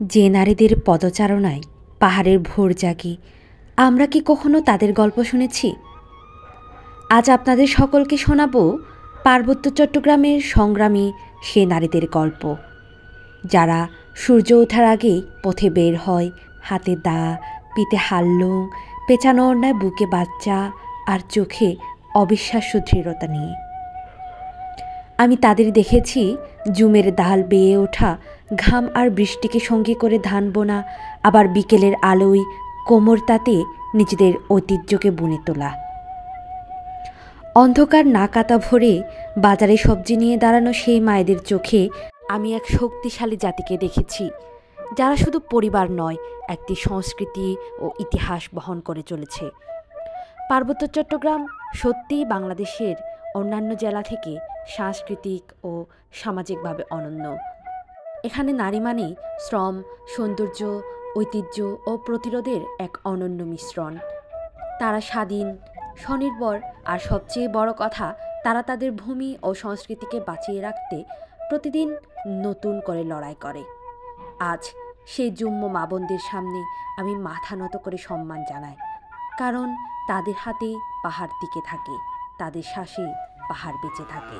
যে নারীদের পদচারণায় পাহাড়ের ভোর জাগে, আমরা কি কখনো তাদের গল্প শুনেছি? আজ আপনাদের সকলকে শোনাব পার্বত্য চট্টগ্রামের সংগ্রামী সে নারীদের গল্প, যারা সূর্য ওঠার আগেই পথে বের হয়, হাতে দা, পিঠে হাল্লুম, পেঁচানো ওড়নায় বুকে বাচ্চা আর চোখে অবিশ্বাস্য দৃঢ়তা নিয়ে। আমি তাদের দেখেছি জুমের ডাল বেয়ে ওঠা, ঘাম আর বৃষ্টিকে সঙ্গী করে ধান বোনা, আবার বিকেলের আলোয় কোমর তাতে নিজেদের ঐতিহ্যকে বুনে তোলা। অন্ধকার না কাটা ভরে বাজারে সবজি নিয়ে দাঁড়ানো সেই মায়েদের চোখে আমি এক শক্তিশালী জাতিকে দেখেছি, যারা শুধু পরিবার নয়, একটি সংস্কৃতি ও ইতিহাস বহন করে চলেছে। পার্বত্য চট্টগ্রাম সত্যিই বাংলাদেশের অন্যান্য জেলা থেকে সাংস্কৃতিক ও সামাজিকভাবে অনন্য। এখানে নারী মানেই শ্রম, সৌন্দর্য, ঐতিহ্য ও প্রতিরোধের এক অনন্য মিশ্রণ। তারা স্বাধীন, স্বনির্ভর, আর সবচেয়ে বড় কথা, তারা তাদের ভূমি ও সংস্কৃতিকে বাঁচিয়ে রাখতে প্রতিদিন নতুন করে লড়াই করে। আজ সেই যুম্ম মা বোনদের সামনে আমি মাথা নত করে সম্মান জানাই, কারণ তাদের হাতেই পাহাড় টিকে থাকে, তাদের শ্বাসে পাহাড় বেঁচে থাকে।